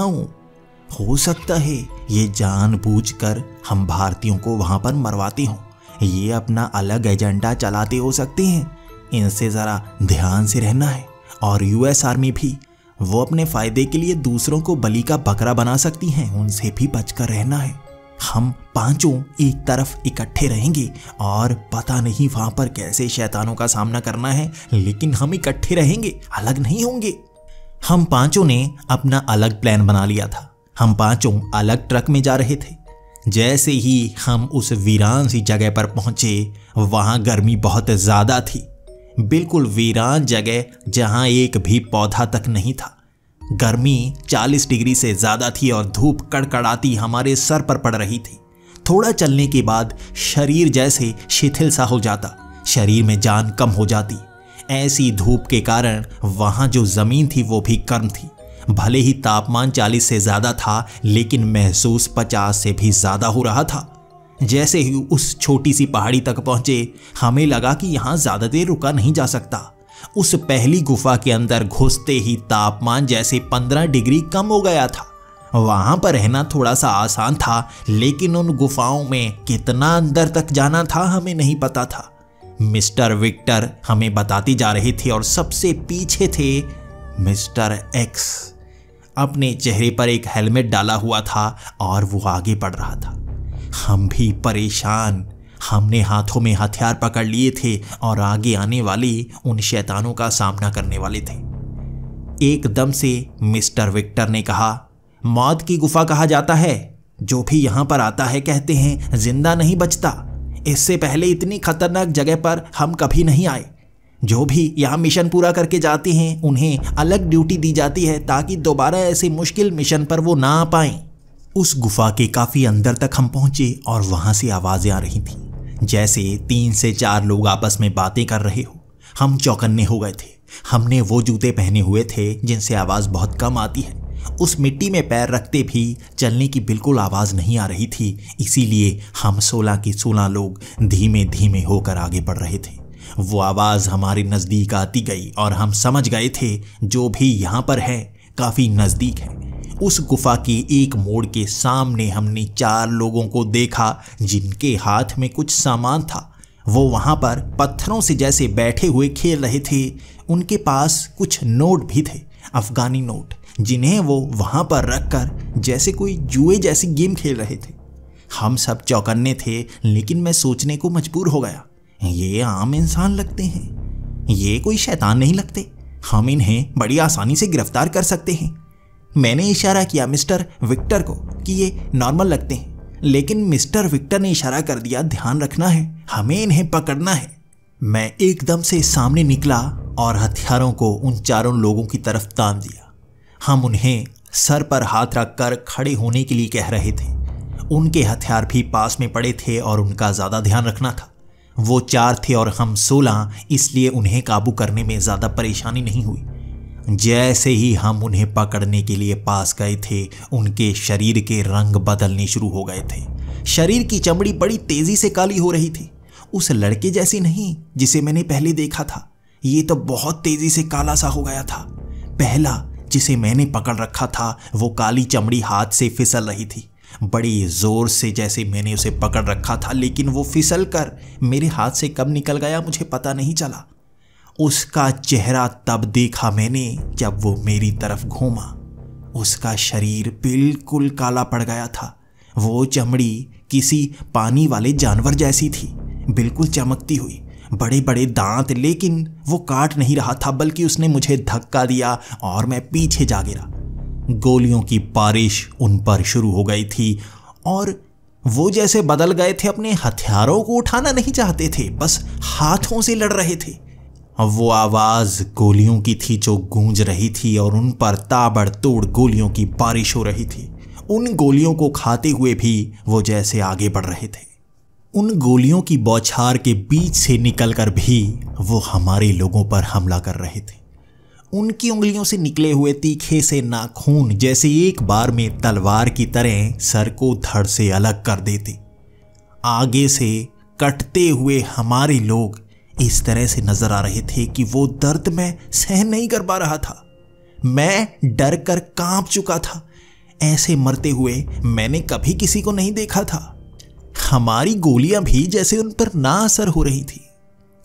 हो सकता है ये जानबूझकर हम भारतीयों को वहां पर मरवाते हों। ये अपना अलग एजेंडा चलाते हो सकते हैं। इनसे ज़रा ध्यान से रहना है। और US आर्मी भी, वो अपने फ़ायदे के लिए दूसरों को बलि का बकरा बना सकती हैं, उनसे भी बचकर रहना है। हम पांचों एक तरफ इकट्ठे रहेंगे और पता नहीं वहां पर कैसे शैतानों का सामना करना है, लेकिन हम इकट्ठे रहेंगे, अलग नहीं होंगे। हम पांचों ने अपना अलग प्लान बना लिया था। हम पांचों अलग ट्रक में जा रहे थे। जैसे ही हम उस वीरान सी जगह पर पहुंचे, वहां गर्मी बहुत ज़्यादा थी। बिल्कुल वीरान जगह जहां एक भी पौधा तक नहीं था। गर्मी 40 डिग्री से ज़्यादा थी और धूप कड़कड़ाती हमारे सर पर पड़ रही थी। थोड़ा चलने के बाद शरीर जैसे शिथिल सा हो जाता, शरीर में जान कम हो जाती। ऐसी धूप के कारण वहां जो जमीन थी वो भी गर्म थी। भले ही तापमान 40 से ज्यादा था, लेकिन महसूस 50 से भी ज्यादा हो रहा था। जैसे ही उस छोटी सी पहाड़ी तक पहुंचे, हमें लगा कि यहां ज्यादा देर रुका नहीं जा सकता। उस पहली गुफा के अंदर घुसते ही तापमान जैसे 15 डिग्री कम हो गया था। वहां पर रहना थोड़ा सा आसान था, लेकिन उन गुफाओं में कितना अंदर तक जाना था हमें नहीं पता था। मिस्टर विक्टर हमें बताते जा रहे थे और सबसे पीछे थे मिस्टर एक्स। अपने चेहरे पर एक हेलमेट डाला हुआ था और वो आगे बढ़ रहा था। हम भी परेशान। हमने हाथों में हथियार पकड़ लिए थे और आगे आने वाले उन शैतानों का सामना करने वाले थे। एकदम से मिस्टर विक्टर ने कहा, मौत की गुफा कहा जाता है। जो भी यहां पर आता है कहते हैं जिंदा नहीं बचता। इससे पहले इतनी खतरनाक जगह पर हम कभी नहीं आए। जो भी यहाँ मिशन पूरा करके जाते हैं उन्हें अलग ड्यूटी दी जाती है ताकि दोबारा ऐसे मुश्किल मिशन पर वो ना आ पाएं। उस गुफा के काफी अंदर तक हम पहुंचे और वहां से आवाजें आ रही थी, जैसे 3 से 4 लोग आपस में बातें कर रहे हो। हम चौकन्ने हो गए थे। हमने वो जूते पहने हुए थे जिनसे आवाज बहुत कम आती है। उस मिट्टी में पैर रखते भी चलने की बिल्कुल आवाज नहीं आ रही थी। इसीलिए हम 16 के 16 लोग धीमे धीमे होकर आगे बढ़ रहे थे। वो आवाज हमारे नजदीक आती गई और हम समझ गए थे जो भी यहाँ पर है काफी नजदीक है। उस गुफा के एक मोड़ के सामने हमने 4 लोगों को देखा जिनके हाथ में कुछ सामान था। वो वहां पर पत्थरों से जैसे बैठे हुए खेल रहे थे। उनके पास कुछ नोट भी थे, अफगानी नोट, जिन्हें वो वहां पर रखकर जैसे कोई जुए जैसी गेम खेल रहे थे। हम सब चौकन्ने थे, लेकिन मैं सोचने को मजबूर हो गया, ये आम इंसान लगते हैं, ये कोई शैतान नहीं लगते। हम इन्हें बड़ी आसानी से गिरफ्तार कर सकते हैं। मैंने इशारा किया मिस्टर विक्टर को कि ये नॉर्मल लगते हैं, लेकिन मिस्टर विक्टर ने इशारा कर दिया, ध्यान रखना है, हमें इन्हें पकड़ना है। मैं एकदम से सामने निकला और हथियारों को उन 4 लोगों की तरफ तान दिया। हम उन्हें सर पर हाथ रखकर खड़े होने के लिए कह रहे थे। उनके हथियार भी पास में पड़े थे और उनका ज्यादा ध्यान रखना था। वो 4 थे और हम 16, इसलिए उन्हें काबू करने में ज्यादा परेशानी नहीं हुई। जैसे ही हम उन्हें पकड़ने के लिए पास गए थे, उनके शरीर के रंग बदलने शुरू हो गए थे। शरीर की चमड़ी बड़ी तेजी से काली हो रही थी। उस लड़के जैसी नहीं जिसे मैंने पहले देखा था। ये तो बहुत तेजी से काला सा हो गया था। पहला जिसे मैंने पकड़ रखा था, वो काली चमड़ी हाथ से फिसल रही थी, बड़ी जोर से, जैसे मैंने उसे पकड़ रखा था, लेकिन वो फिसल कर मेरे हाथ से कब निकल गया मुझे पता नहीं चला। उसका चेहरा तब देखा मैंने जब वो मेरी तरफ घूमा। उसका शरीर बिल्कुल काला पड़ गया था। वो चमड़ी किसी पानी वाले जानवर जैसी थी, बिल्कुल चमकती हुई, बड़े बड़े दांत, लेकिन वो काट नहीं रहा था, बल्कि उसने मुझे धक्का दिया और मैं पीछे जा गिरा। गोलियों की बारिश उन पर शुरू हो गई थी और वो जैसे बदल गए थे, अपने हथियारों को उठाना नहीं चाहते थे, बस हाथों से लड़ रहे थे। वो आवाज गोलियों की थी जो गूंज रही थी और उन पर ताबड़तोड़ गोलियों की बारिश हो रही थी। उन गोलियों को खाते हुए भी वो जैसे आगे बढ़ रहे थे। उन गोलियों की बौछार के बीच से निकलकर भी वो हमारे लोगों पर हमला कर रहे थे। उनकी उंगलियों से निकले हुए तीखे से नाखून जैसे एक बार में तलवार की तरह सर को धड़ से अलग कर देते। आगे से कटते हुए हमारे लोग इस तरह से नजर आ रहे थे कि वो दर्द मैं सहन नहीं कर पा रहा था। मैं डर कर कांप चुका था। ऐसे मरते हुए मैंने कभी किसी को नहीं देखा था। हमारी गोलियां भी जैसे उन पर ना असर हो रही थी।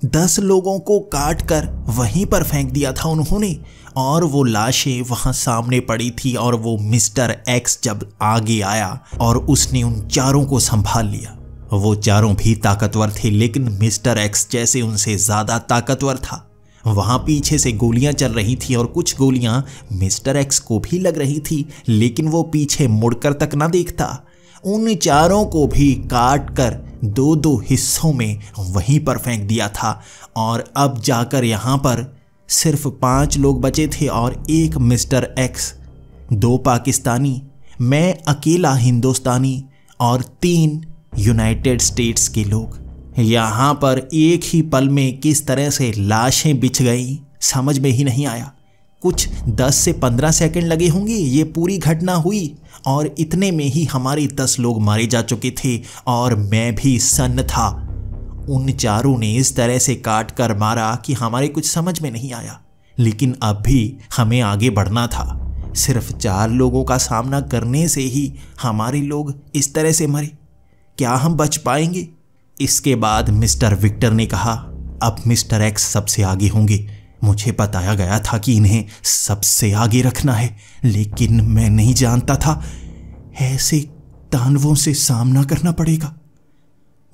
10 लोगों को काट कर वहीं पर फेंक दिया था उन्होंने, और वो लाशें वहां सामने पड़ी थी। और वो मिस्टर एक्स जब आगे आया और उसने उन 4 को संभाल लिया। वो 4 भी ताकतवर थे, लेकिन मिस्टर एक्स जैसे उनसे ज्यादा ताकतवर था। वहां पीछे से गोलियां चल रही थी और कुछ गोलियां मिस्टर एक्स को भी लग रही थी, लेकिन वो पीछे मुड़कर तक ना देखता। उन 4 को भी काट कर 2-2 हिस्सों में वहीं पर फेंक दिया था। और अब जाकर यहाँ पर सिर्फ 5 लोग बचे थे और एक मिस्टर एक्स, 2 पाकिस्तानी, मैं अकेला हिंदुस्तानी और 3 यूनाइटेड स्टेट्स के लोग। यहाँ पर एक ही पल में किस तरह से लाशें बिछ गई समझ में ही नहीं आया। कुछ 10 से 15 सेकंड लगे होंगे ये पूरी घटना हुई और इतने में ही हमारे 10 लोग मारे जा चुके थे और मैं भी सन्न था। उन चारों ने इस तरह से काट कर मारा कि हमारे कुछ समझ में नहीं आया, लेकिन अब भी हमें आगे बढ़ना था। सिर्फ 4 लोगों का सामना करने से ही हमारे लोग इस तरह से मरे। क्या हम बच पाएंगे? इसके बाद मिस्टर विक्टर ने कहा, अब मिस्टर एक्स सबसे आगे होंगे। मुझे बताया गया था कि इन्हें सबसे आगे रखना है, लेकिन मैं नहीं जानता था ऐसे दानवों से सामना करना पड़ेगा।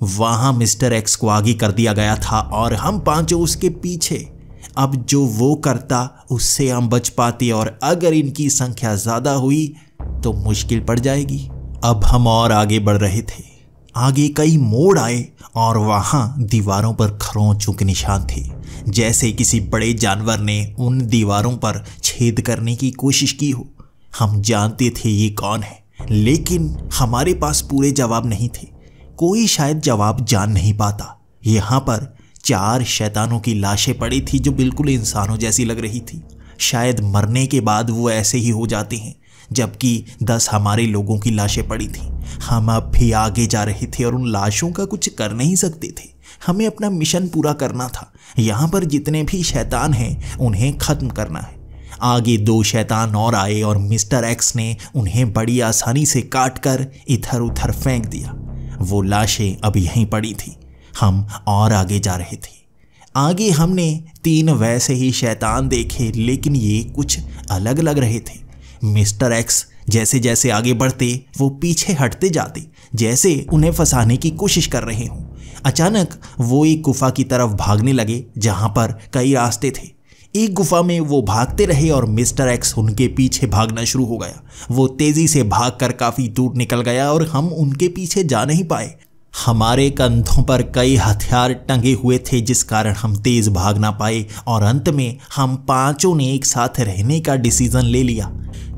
वहां मिस्टर एक्स को आगे कर दिया गया था और हम 5 उसके पीछे। अब जो वो करता उससे हम बच पाते और अगर इनकी संख्या ज्यादा हुई तो मुश्किल पड़ जाएगी। अब हम और आगे बढ़ रहे थे। आगे कई मोड़ आए और वहां दीवारों पर खरोंचों के निशान थे, जैसे किसी बड़े जानवर ने उन दीवारों पर छेद करने की कोशिश की हो। हम जानते थे ये कौन है, लेकिन हमारे पास पूरे जवाब नहीं थे। कोई शायद जवाब जान नहीं पाता। यहाँ पर 4 शैतानों की लाशें पड़ी थी जो बिल्कुल इंसानों जैसी लग रही थी। शायद मरने के बाद वो ऐसे ही हो जाते हैं, जबकि 10 हमारे लोगों की लाशें पड़ी थी। हम अब भी आगे जा रहे थे और उन लाशों का कुछ कर नहीं सकते थे। हमें अपना मिशन पूरा करना था। यहाँ पर जितने भी शैतान हैं उन्हें खत्म करना है। आगे 2 शैतान और आए और मिस्टर एक्स ने उन्हें बड़ी आसानी से काट कर इधर उधर फेंक दिया। वो लाशें अब यहीं पड़ी थी। हम और आगे जा रहे थे। आगे हमने 3 वैसे ही शैतान देखे, लेकिन ये कुछ अलग लग रहे थे। मिस्टर एक्स जैसे जैसे आगे बढ़ते वो पीछे हटते जाते, जैसे उन्हें फंसाने की कोशिश कर रहे हों। अचानक वो एक गुफा की तरफ भागने लगे जहां पर कई रास्ते थे। एक गुफा में वो भागते रहे और मिस्टर एक्स उनके पीछे भागना शुरू हो गया। वो तेजी से भागकर काफी दूर निकल गया और हम उनके पीछे जा नहीं पाए। हमारे कंधों पर कई हथियार टंगे हुए थे, जिस कारण हम तेज भाग ना पाए और अंत में हम 5 ने एक साथ रहने का डिसीजन ले लिया।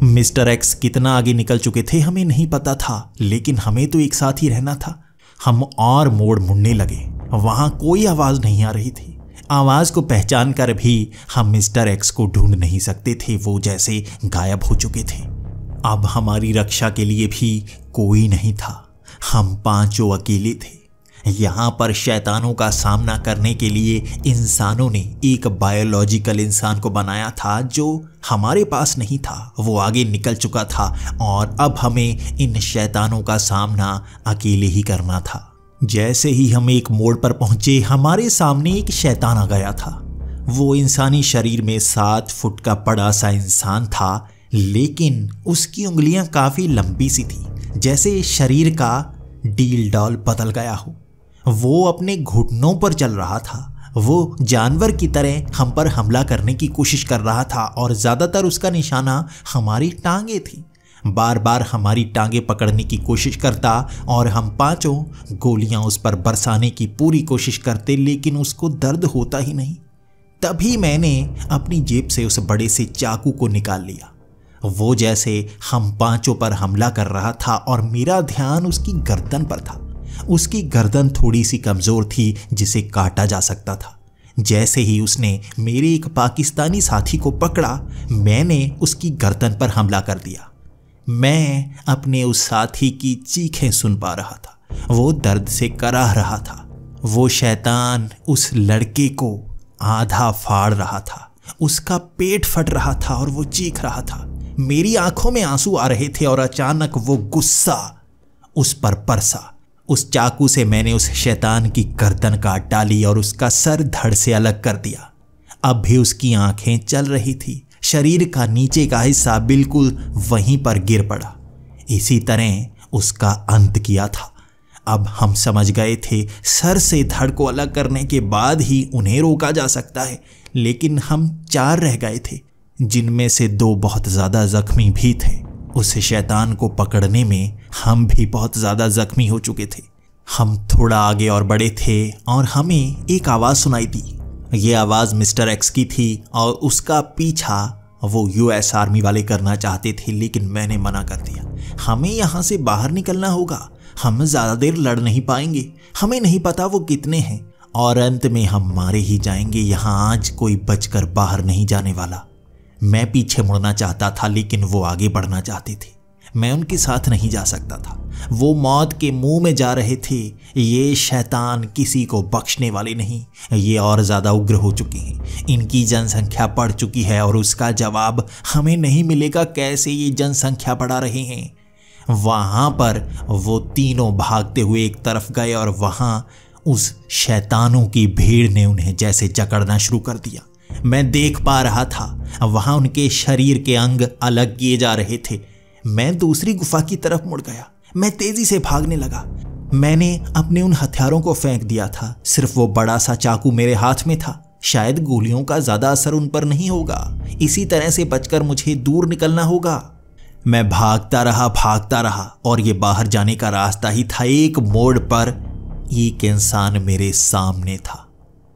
मिस्टर एक्स कितना आगे निकल चुके थे हमें नहीं पता था, लेकिन हमें तो एक साथ ही रहना था। हम और मोड़ मुड़ने लगे। वहां कोई आवाज नहीं आ रही थी। आवाज को पहचान कर भी हम मिस्टर एक्स को ढूंढ नहीं सकते थे। वो जैसे गायब हो चुके थे। अब हमारी रक्षा के लिए भी कोई नहीं था। हम 5 अकेले थे। यहाँ पर शैतानों का सामना करने के लिए इंसानों ने एक बायोलॉजिकल इंसान को बनाया था जो हमारे पास नहीं था। वो आगे निकल चुका था और अब हमें इन शैतानों का सामना अकेले ही करना था। जैसे ही हम एक मोड़ पर पहुंचे, हमारे सामने एक शैतान आ गया था। वो इंसानी शरीर में 7 फुट का बड़ा सा इंसान था, लेकिन उसकी उंगलियां काफी लंबी सी थी, जैसे शरीर का डील डॉल बदल गया हो। वो अपने घुटनों पर चल रहा था। वो जानवर की तरह हम पर हमला करने की कोशिश कर रहा था और ज्यादातर उसका निशाना हमारी टांगे थी। बार बार हमारी टांगे पकड़ने की कोशिश करता और हम 5 गोलियां उस पर बरसाने की पूरी कोशिश करते, लेकिन उसको दर्द होता ही नहीं। तभी मैंने अपनी जेब से उस बड़े से चाकू को निकाल लिया। वो जैसे हम 5 पर हमला कर रहा था और मेरा ध्यान उसकी गर्दन पर था। उसकी गर्दन थोड़ी सी कमजोर थी, जिसे काटा जा सकता था। जैसे ही उसने मेरे एक पाकिस्तानी साथी को पकड़ा, मैंने उसकी गर्दन पर हमला कर दिया। मैं अपने उस साथी की चीखें सुन पा रहा था। वो दर्द से कराह रहा था। वो शैतान उस लड़के को आधा फाड़ रहा था। उसका पेट फट रहा था और वो चीख रहा था। मेरी आंखों में आंसू आ रहे थे और अचानक वो गुस्सा उस पर बरसा। उस चाकू से मैंने उस शैतान की गर्दन काट डाली और उसका सर धड़ से अलग कर दिया। अब भी उसकी आंखें चल रही थी। शरीर का नीचे का हिस्सा बिल्कुल वहीं पर गिर पड़ा। इसी तरह उसका अंत किया था। अब हम समझ गए थे सर से धड़ को अलग करने के बाद ही उन्हें रोका जा सकता है, लेकिन हम 4 रह गए थे, जिनमें से 2 बहुत ज़्यादा जख्मी भी थे। उस शैतान को पकड़ने में हम भी बहुत ज़्यादा जख्मी हो चुके थे। हम थोड़ा आगे और बढ़े थे और हमें एक आवाज़ सुनाई दी। ये आवाज़ मिस्टर एक्स की थी और उसका पीछा वो US आर्मी वाले करना चाहते थे, लेकिन मैंने मना कर दिया। हमें यहाँ से बाहर निकलना होगा। हम ज्यादा देर लड़ नहीं पाएंगे, हमें नहीं पता वो कितने हैं और अंत में हम मारे ही जाएंगे। यहाँ आज कोई बचकर बाहर नहीं जाने वाला। मैं पीछे मुड़ना चाहता था लेकिन वो आगे बढ़ना चाहते थे। मैं उनके साथ नहीं जा सकता था। वो मौत के मुंह में जा रहे थे। ये शैतान किसी को बख्शने वाले नहीं। ये और ज्यादा उग्र हो चुके हैं। इनकी जनसंख्या बढ़ चुकी है और उसका जवाब हमें नहीं मिलेगा। कैसे ये जनसंख्या बढ़ा रहे हैं। वहां पर वो तीनों भागते हुए एक तरफ गए और वहां उस शैतानों की भीड़ ने उन्हें जैसे जकड़ना शुरू कर दिया। मैं देख पा रहा था वहां उनके शरीर के अंग अलग किए जा रहे थे। मैं दूसरी गुफा की तरफ मुड़ गया। मैं तेजी से भागने लगा। मैंने अपने उन हथियारों को फेंक दिया था। सिर्फ वो बड़ा सा चाकू मेरे हाथ में था। शायद गोलियों का ज्यादा असर उन पर नहीं होगा। इसी तरह से बचकर मुझे दूर निकलना होगा। मैं भागता रहा और ये बाहर जाने का रास्ता ही था। एक मोड़ पर एक इंसान मेरे सामने था।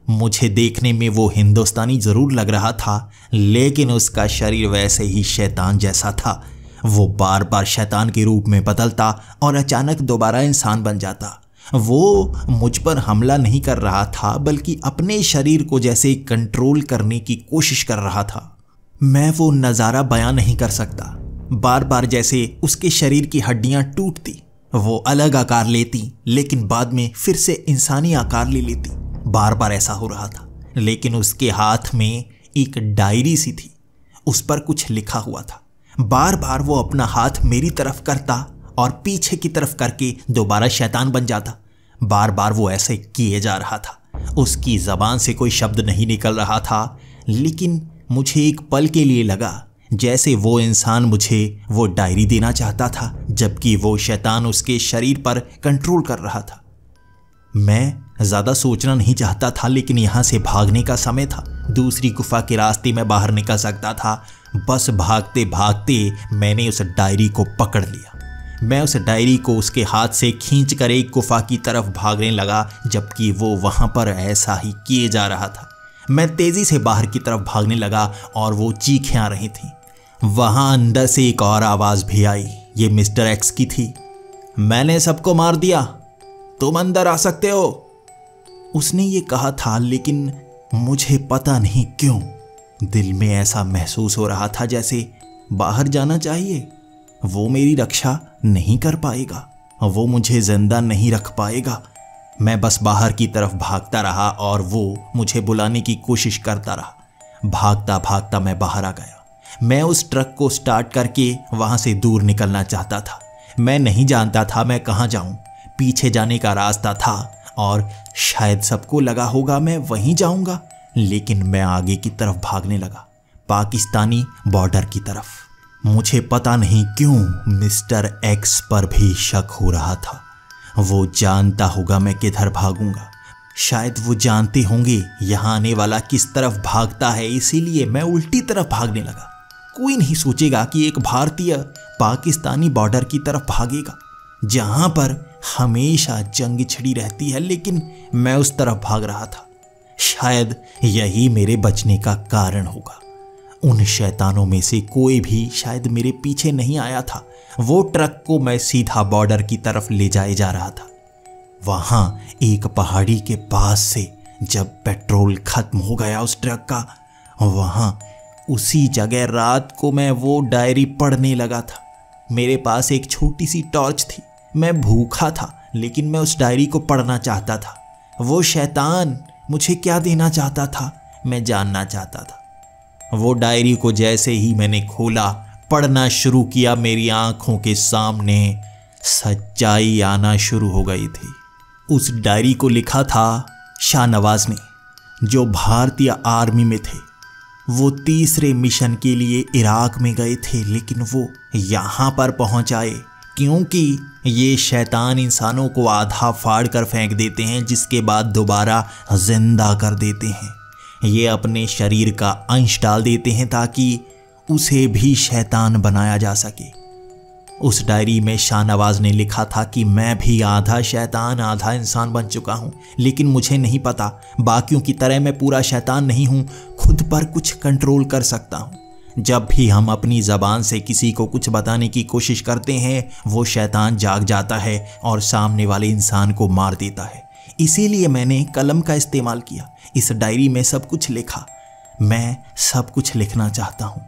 मुझे देखने में वो हिंदुस्तानी जरूर लग रहा था लेकिन उसका शरीर वैसे ही शैतान जैसा था। वो बार बार शैतान के रूप में बदलता और अचानक दोबारा इंसान बन जाता। वो मुझ पर हमला नहीं कर रहा था बल्कि अपने शरीर को जैसे कंट्रोल करने की कोशिश कर रहा था। मैं वो नज़ारा बयां नहीं कर सकता। बार बार जैसे उसके शरीर की हड्डियां टूटती, वो अलग आकार लेती लेकिन बाद में फिर से इंसानी आकार ले लेती। बार बार ऐसा हो रहा था। लेकिन उसके हाथ में एक डायरी सी थी। उस पर कुछ लिखा हुआ था। बार बार वो अपना हाथ मेरी तरफ करता और पीछे की तरफ करके दोबारा शैतान बन जाता। बार बार वो ऐसे किए जा रहा था। उसकी जबान से कोई शब्द नहीं निकल रहा था लेकिन मुझे एक पल के लिए लगा जैसे वो इंसान मुझे वो डायरी देना चाहता था जबकि वो शैतान उसके शरीर पर कंट्रोल कर रहा था। मैं ज्यादा सोचना नहीं चाहता था लेकिन यहां से भागने का समय था। दूसरी गुफा के रास्ते में बाहर निकल सकता था। बस भागते भागते मैंने उस डायरी को पकड़ लिया। मैं उस डायरी को उसके हाथ से खींचकर एक गुफा की तरफ भागने लगा जबकि वो वहां पर ऐसा ही किए जा रहा था। मैं तेजी से बाहर की तरफ भागने लगा और वो चीखें आ रही थी। वहां अंदर से एक और आवाज भी आई। ये मिस्टर एक्स की थी। मैंने सबको मार दिया, तुम अंदर आ सकते हो, उसने ये कहा था। लेकिन मुझे पता नहीं क्यों दिल में ऐसा महसूस हो रहा था जैसे बाहर जाना चाहिए। वो मेरी रक्षा नहीं कर पाएगा, वो मुझे जिंदा नहीं रख पाएगा। मैं बस बाहर की तरफ भागता रहा और वो मुझे बुलाने की कोशिश करता रहा। भागता भागता मैं बाहर आ गया। मैं उस ट्रक को स्टार्ट करके वहां से दूर निकलना चाहता था। मैं नहीं जानता था मैं कहां जाऊं। पीछे जाने का रास्ता था और शायद सबको लगा होगा मैं वहीं जाऊंगा लेकिन मैं आगे की तरफ भागने लगा, पाकिस्तानी बॉर्डर की तरफ। मुझे पता नहीं क्यों मिस्टर एक्स पर भी शक हो रहा था। वो जानता होगा मैं किधर भागूंगा। शायद वो जानते होंगे यहाँ आने वाला किस तरफ भागता है, इसीलिए मैं उल्टी तरफ भागने लगा। कोई नहीं सोचेगा कि एक भारतीय पाकिस्तानी बॉर्डर की तरफ भागेगा जहां पर हमेशा जंग छिड़ी रहती है, लेकिन मैं उस तरफ भाग रहा था। शायद यही मेरे बचने का कारण होगा। उन शैतानों में से कोई भी शायद मेरे पीछे नहीं आया था। वो ट्रक को मैं सीधा बॉर्डर की तरफ ले जाए जा रहा था। वहां एक पहाड़ी के पास से जब पेट्रोल खत्म हो गया उस ट्रक का, वहां उसी जगह रात को मैं वो डायरी पढ़ने लगा था। मेरे पास एक छोटी सी टॉर्च थी। मैं भूखा था लेकिन मैं उस डायरी को पढ़ना चाहता था। वो शैतान मुझे क्या देना चाहता था मैं जानना चाहता था। वो डायरी को जैसे ही मैंने खोला, पढ़ना शुरू किया, मेरी आंखों के सामने सच्चाई आना शुरू हो गई थी। उस डायरी को लिखा था शाहनवाज ने, जो भारतीय आर्मी में थे। वो तीसरे मिशन के लिए इराक में गए थे लेकिन वो यहाँ पर पहुँच आए क्योंकि ये शैतान इंसानों को आधा फाड़ कर फेंक देते हैं जिसके बाद दोबारा जिंदा कर देते हैं। ये अपने शरीर का अंश डाल देते हैं ताकि उसे भी शैतान बनाया जा सके। उस डायरी में शाहनवाज ने लिखा था कि मैं भी आधा शैतान आधा इंसान बन चुका हूँ, लेकिन मुझे नहीं पता बाकियों की तरह मैं पूरा शैतान नहीं हूँ, खुद पर कुछ कंट्रोल कर सकता हूँ। जब भी हम अपनी ज़बान से किसी को कुछ बताने की कोशिश करते हैं, वो शैतान जाग जाता है और सामने वाले इंसान को मार देता है। इसीलिए मैंने कलम का इस्तेमाल किया। इस डायरी में सब कुछ लिखा। मैं सब कुछ लिखना चाहता हूँ।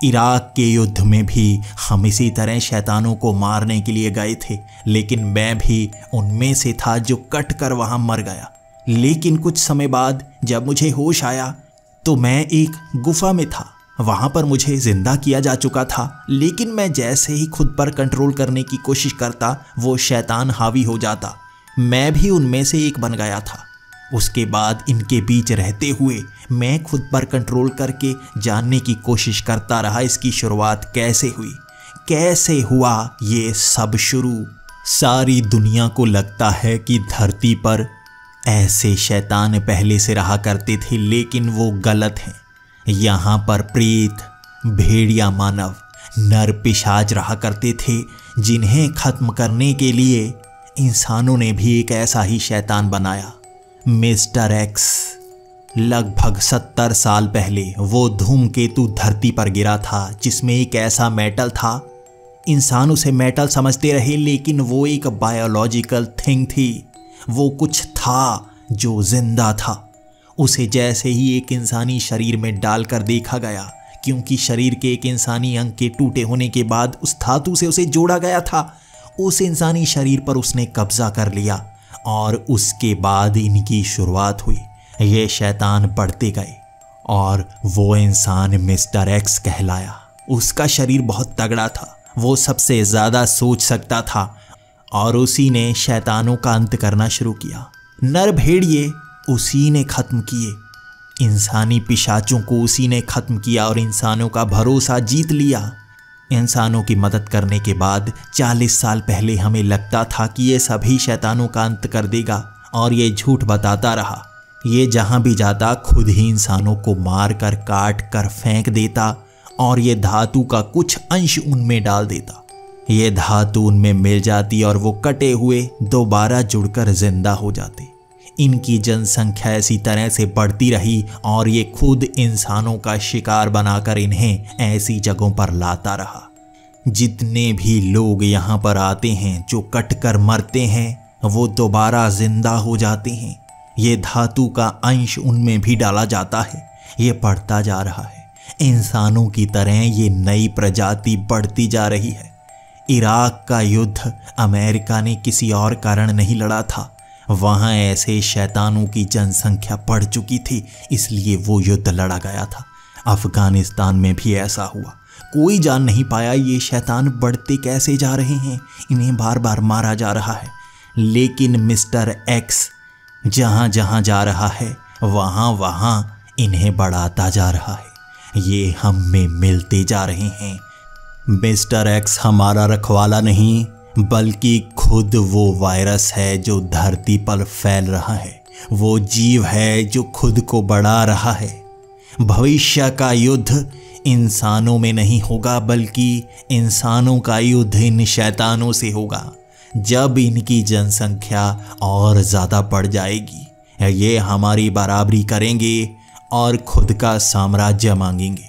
इराक के युद्ध में भी हम इसी तरह शैतानों को मारने के लिए गए थे, लेकिन मैं भी उनमें से था जो कट कर वहाँ मर गया। लेकिन कुछ समय बाद जब मुझे होश आया तो मैं एक गुफा में था। वहाँ पर मुझे जिंदा किया जा चुका था, लेकिन मैं जैसे ही खुद पर कंट्रोल करने की कोशिश करता, वो शैतान हावी हो जाता। मैं भी उनमें से एक बन गया था। उसके बाद इनके बीच रहते हुए मैं खुद पर कंट्रोल करके जानने की कोशिश करता रहा इसकी शुरुआत कैसे हुई, कैसे हुआ ये सब शुरू। सारी दुनिया को लगता है कि धरती पर ऐसे शैतान पहले से रहा करते थे, लेकिन वो गलत हैं। यहाँ पर प्रेत, भेड़िया मानव, नर पिशाच रहा करते थे, जिन्हें खत्म करने के लिए इंसानों ने भी एक ऐसा ही शैतान बनाया, मिस्टर एक्स। लगभग 70 साल पहले वो धूमकेतु धरती पर गिरा था, जिसमें एक ऐसा मेटल था। इंसान उसे मेटल समझते रहे, लेकिन वो एक बायोलॉजिकल थिंग थी। वो कुछ था जो जिंदा था। उसे जैसे ही एक इंसानी शरीर में डालकर देखा गया, क्योंकि शरीर के एक इंसानी अंग के टूटे होने के बाद उस धातु से उसे जोड़ा गया था, उस इंसानी शरीर पर उसने कब्जा कर लिया और उसके बाद इनकी शुरुआत हुई। ये शैतान बढ़ते गए और वो इंसान मिस्टर एक्स कहलाया। उसका शरीर बहुत तगड़ा था, वो सबसे ज़्यादा सोच सकता था और उसी ने शैतानों का अंत करना शुरू किया। नर भेड़िए उसी ने ख़त्म किए, इंसानी पिशाचों को उसी ने ख़त्म किया और इंसानों का भरोसा जीत लिया। इंसानों की मदद करने के बाद 40 साल पहले हमें लगता था कि ये सभी शैतानों का अंत कर देगा, और ये झूठ बताता रहा। ये जहाँ भी जाता खुद ही इंसानों को मार कर काट कर फेंक देता और ये धातु का कुछ अंश उनमें डाल देता। ये धातु उनमें मिल जाती और वो कटे हुए दोबारा जुड़कर जिंदा हो जाते। इनकी जनसंख्या इसी तरह से बढ़ती रही और ये खुद इंसानों का शिकार बनाकर इन्हें ऐसी जगहों पर लाता रहा। जितने भी लोग यहाँ पर आते हैं जो कटकर मरते हैं, वो दोबारा जिंदा हो जाते हैं। ये धातु का अंश उनमें भी डाला जाता है। ये बढ़ता जा रहा है। इंसानों की तरह ये नई प्रजाति बढ़ती जा रही है। इराक का युद्ध अमेरिका ने किसी और कारण नहीं लड़ा था। वहाँ ऐसे शैतानों की जनसंख्या बढ़ चुकी थी, इसलिए वो युद्ध लड़ा गया था। अफगानिस्तान में भी ऐसा हुआ। कोई जान नहीं पाया ये शैतान बढ़ते कैसे जा रहे हैं, इन्हें बार बार मारा जा रहा है। लेकिन मिस्टर एक्स जहाँ जहाँ जा रहा है, वहाँ वहाँ इन्हें बढ़ाता जा रहा है। ये हम में मिलते जा रहे हैं। मिस्टर एक्स हमारा रखवाला नहीं, बल्कि खुद वो वायरस है जो धरती पर फैल रहा है। वो जीव है जो खुद को बढ़ा रहा है। भविष्य का युद्ध इंसानों में नहीं होगा, बल्कि इंसानों का युद्ध इन शैतानों से होगा। जब इनकी जनसंख्या और ज़्यादा बढ़ जाएगी, ये हमारी बराबरी करेंगे और खुद का साम्राज्य मांगेंगे।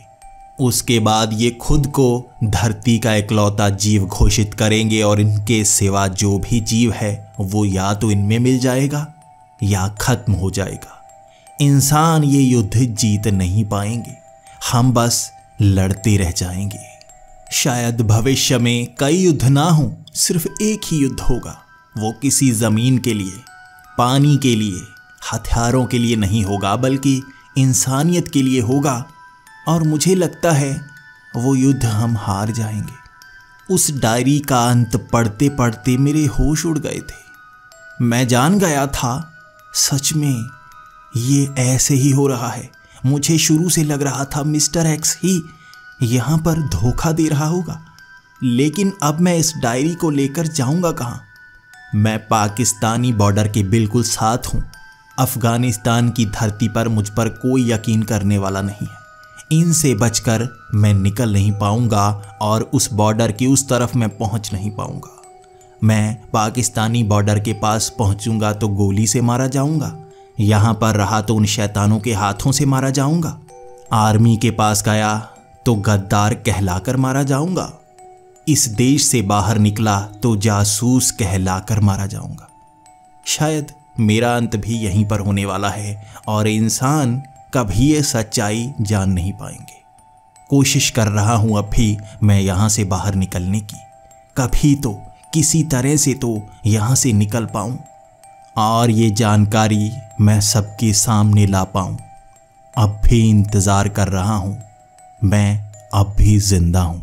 उसके बाद ये खुद को धरती का इकलौता जीव घोषित करेंगे और इनके सिवा जो भी जीव है वो या तो इनमें मिल जाएगा या खत्म हो जाएगा। इंसान ये युद्ध जीत नहीं पाएंगे, हम बस लड़ते रह जाएंगे। शायद भविष्य में कई युद्ध ना हो, सिर्फ एक ही युद्ध होगा। वो किसी ज़मीन के लिए, पानी के लिए, हथियारों के लिए नहीं होगा, बल्कि इंसानियत के लिए होगा। और मुझे लगता है वो युद्ध हम हार जाएंगे। उस डायरी का अंत पढ़ते पढ़ते मेरे होश उड़ गए थे। मैं जान गया था सच में ये ऐसे ही हो रहा है। मुझे शुरू से लग रहा था मिस्टर एक्स ही यहाँ पर धोखा दे रहा होगा। लेकिन अब मैं इस डायरी को लेकर जाऊंगा कहाँ? मैं पाकिस्तानी बॉर्डर के बिल्कुल साथ हूँ। अफगानिस्तान की धरती पर मुझ पर कोई यकीन करने वाला नहीं है। इनसे बचकर मैं निकल नहीं पाऊंगा और उस बॉर्डर की उस तरफ मैं पहुंच नहीं पाऊंगा। मैं पाकिस्तानी बॉर्डर के पास पहुंचूंगा तो गोली से मारा जाऊंगा, यहाँ पर रहा तो उन शैतानों के हाथों से मारा जाऊंगा। आर्मी के पास गया तो गद्दार कहलाकर मारा जाऊंगा। इस देश से बाहर निकला तो जासूस कहलाकर मारा जाऊंगा। शायद मेरा अंत भी यहीं पर होने वाला है और इंसान कभी ये सच्चाई जान नहीं पाएंगे। कोशिश कर रहा हूं अब भी मैं यहां से बाहर निकलने की, कभी तो किसी तरह से तो यहां से निकल पाऊं और ये जानकारी मैं सबके सामने ला पाऊं। अब भी इंतजार कर रहा हूं, मैं अब भी जिंदा हूं।